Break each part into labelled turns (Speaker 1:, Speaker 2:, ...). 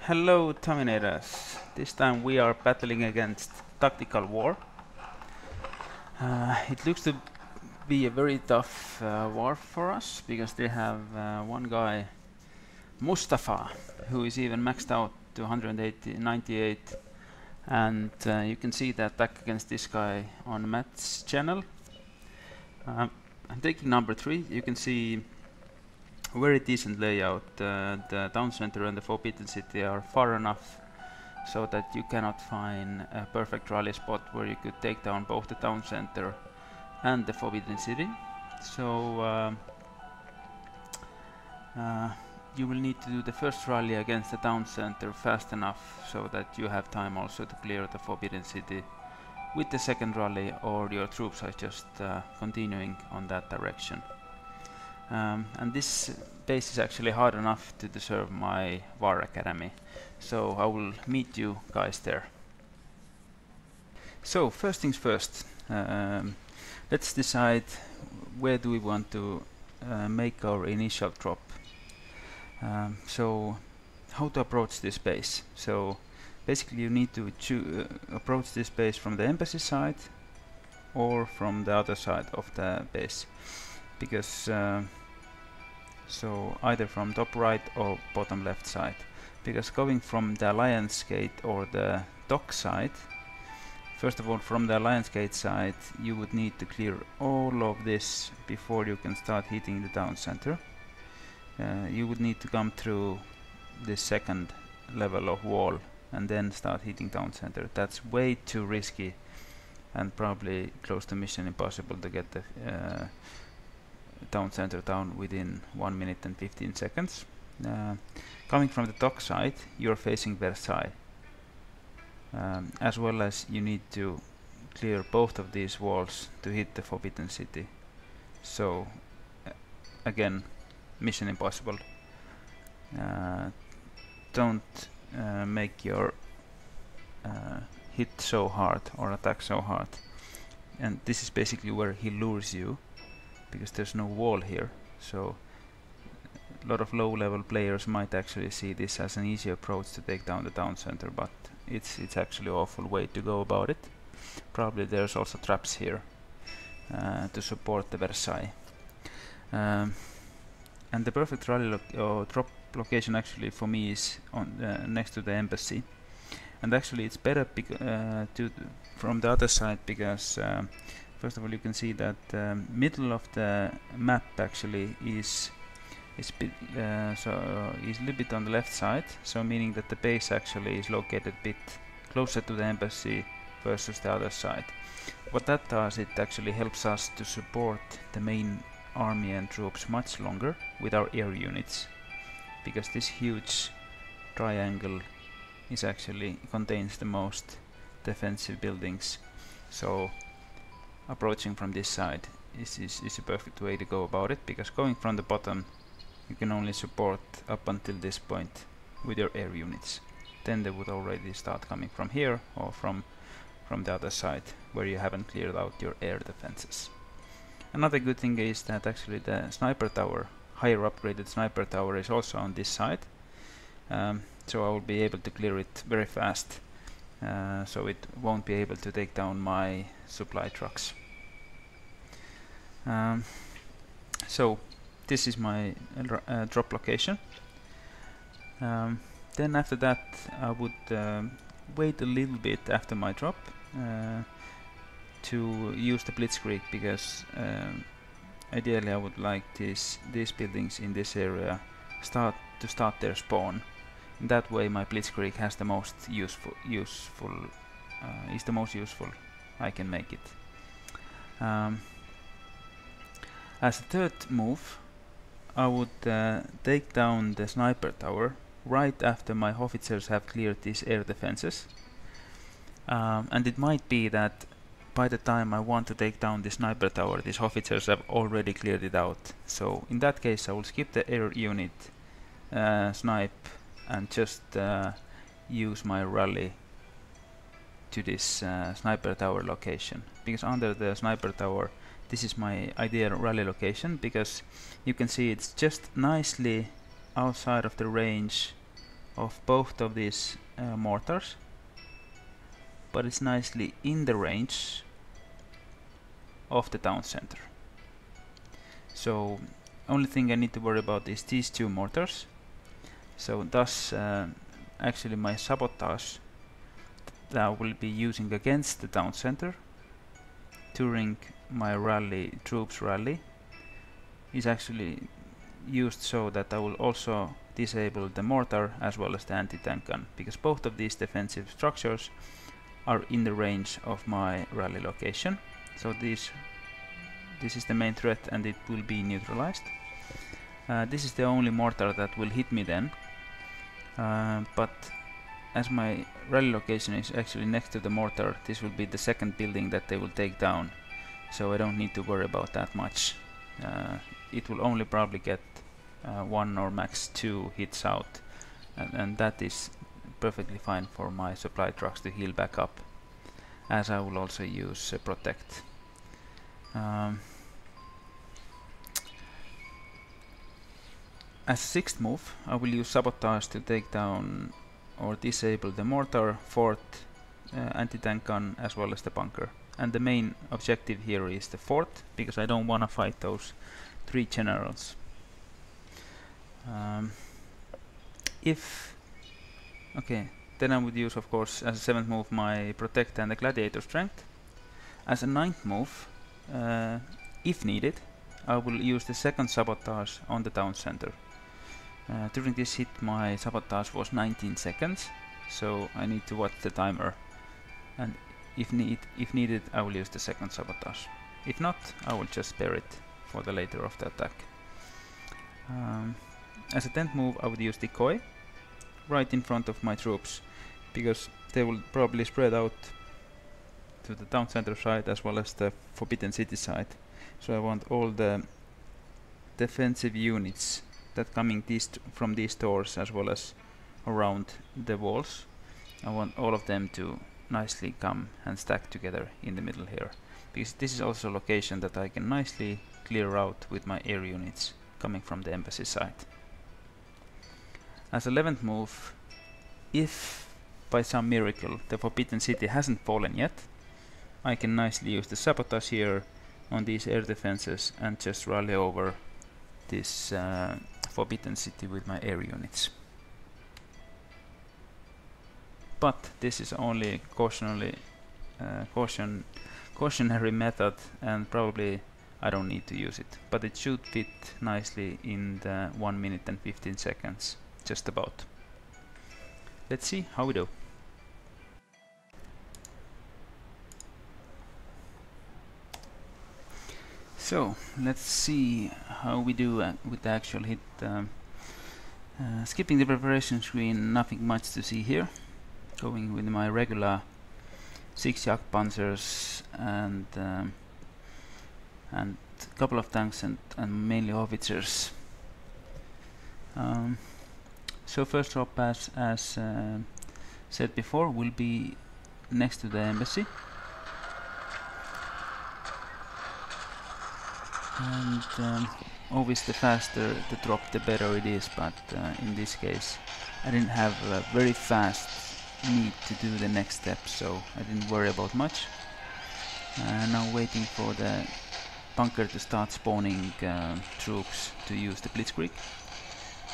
Speaker 1: Hello Dominators! This time we are battling against Tactical War. It looks to be a very tough war for us because they have one guy, Mustafa, who is even maxed out to 198, and you can see the attack against this guy on Matt's channel. I'm taking number 3. You can see very decent layout. The town center and the Forbidden City are far enough so that you cannot find a perfect rally spot where you could take down both the town center and the Forbidden City. So you will need to do the first rally against the town center fast enough so that you have time also to clear the Forbidden City with the second rally, or your troops are just continuing on that direction. And this base is actually hard enough to deserve my War Academy, so I will meet you guys there. So first things first, let's decide where do we want to make our initial drop. So how to approach this base. So basically you need to approach this base from the embassy side or from the other side of the base, because so either from top right or bottom left side, because going from the Alliance Gate or the dock side, first of all from the Alliance Gate side you would need to clear all of this before you can start hitting the town center. You would need to come through this second level of wall and then start hitting town center. That's way too risky and probably close to mission impossible to get the town center down within 1 minute and 15 seconds. Coming from the dock side, you're facing Versailles, as well as you need to clear both of these walls to hit the Forbidden City. So again, mission impossible. Don't make your hit so hard or attack so hard, and this is basically where he lures you, because there's no wall here. So a lot of low-level players might actually see this as an easy approach to take down the town center, but it's actually an awful way to go about it. Probably there's also traps here to support the Versailles. And the perfect rally drop location actually for me is on next to the embassy, and actually it's better from the other side, because first of all you can see that middle of the map actually is a little bit on the left side, so meaning that the base actually is located a bit closer to the embassy versus the other side. What that does, it actually helps us to support the main army and troops much longer with our air units, because this huge triangle is actually contains the most defensive buildings. So approaching from this side is a perfect way to go about it, because going from the bottom you can only support up until this point with your air units. Then they would already start coming from here or from the other side where you haven't cleared out your air defenses. Another good thing is that actually the sniper tower, higher upgraded sniper tower, is also on this side, so I will be able to clear it very fast, so it won't be able to take down my supply trucks. So this is my drop location. Then after that I would wait a little bit after my drop to use the blitzkrieg, because ideally I would like these buildings in this area start their spawn. In that way my blitzkrieg has the most useful is the most useful I can make it. As a third move, I would take down the sniper tower right after my officers have cleared these air defenses, and it might be that by the time I want to take down the sniper tower, these officers have already cleared it out. So in that case I will skip the air unit snipe and just use my rally to this sniper tower location, because under the sniper tower this is my ideal rally location, because you can see it's just nicely outside of the range of both of these mortars, but it's nicely in the range of the town center. So only thing I need to worry about is these two mortars. So thus actually my sabotage that I will be using against the town center during my troops rally is actually used so that I will also disable the mortar as well as the anti-tank gun, because both of these defensive structures are in the range of my rally location. So this is the main threat and it will be neutralized. This is the only mortar that will hit me then, but as my rally location is actually next to the mortar, this will be the second building that they will take down, so I don't need to worry about that much. It will only probably get 1 or max 2 hits out, and that is perfectly fine for my supply trucks to heal back up, as I will also use protect. As a sixth move, I will use sabotage to take down or disable the mortar, fort, anti-tank gun as well as the bunker. And the main objective here is the fort, because I don't want to fight those 3 generals. Then I would use, of course, as a 7th move, my protect and the gladiator strength. As a 9th move, if needed, I will use the second sabotage on the town center. During this hit my sabotage was 19 seconds, so I need to watch the timer, and if needed I will use the second sabotage. If not, I will just spare it for the later of the attack. As a 10th move I would use decoy right in front of my troops, because they will probably spread out to the town center side as well as the Forbidden City side. So I want all the defensive units that coming from these doors as well as around the walls. I want all of them to nicely come and stack together in the middle here, because this is also a location that I can nicely clear out with my air units coming from the embassy side. As 11th move, if by some miracle the Forbidden City hasn't fallen yet, I can nicely use the sabotage here on these air defenses and just rally over this Forbidden City with my air units. But this is only cautionary method, and probably I don't need to use it, but it should fit nicely in the 1 minute and 15 seconds, just about. Let's see how we do. So let's see how we do with the actual hit. Skipping the preparation screen, nothing much to see here. Going with my regular 6 Jagdpanzers and a couple of tanks and mainly officers. So first drop, as said before, will be next to the embassy. And always the faster the drop the better it is, but in this case I didn't have a very fast need to do the next step, so I didn't worry about much. Now waiting for the bunker to start spawning troops to use the blitzkrieg.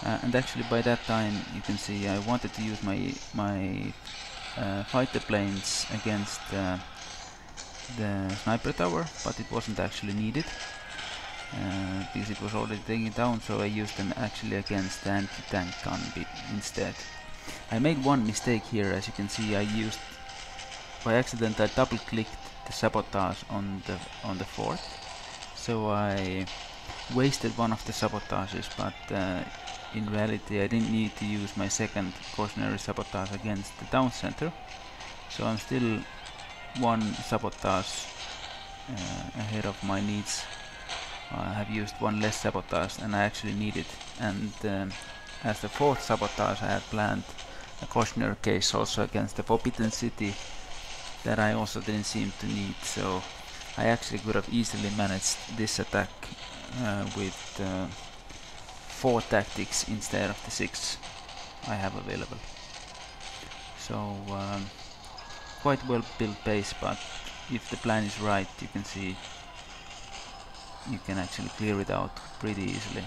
Speaker 1: And actually by that time you can see I wanted to use my fighter planes against the sniper tower, but it wasn't actually needed. Because it was already taken down, so I used them actually against the anti-tank gun instead. I made one mistake here. As you can see, by accident I double-clicked the sabotage on the fort, so I wasted one of the sabotages, but in reality I didn't need to use my second cautionary sabotage against the town center, so I'm still 1 sabotage ahead of my needs. I have used 1 less sabotage than I actually needed, and as the 4th sabotage I had planned a cautionary case also against the Forbidden City that I also didn't seem to need, so I actually could have easily managed this attack with 4 tactics instead of the 6. I have available. So quite well built base, but if the plan is right, you can see you can actually clear it out pretty easily.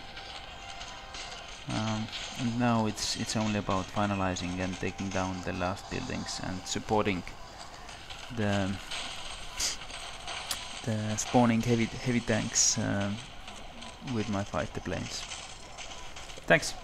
Speaker 1: And now it's only about finalizing and taking down the last buildings and supporting the spawning heavy tanks with my fighter planes. Thanks.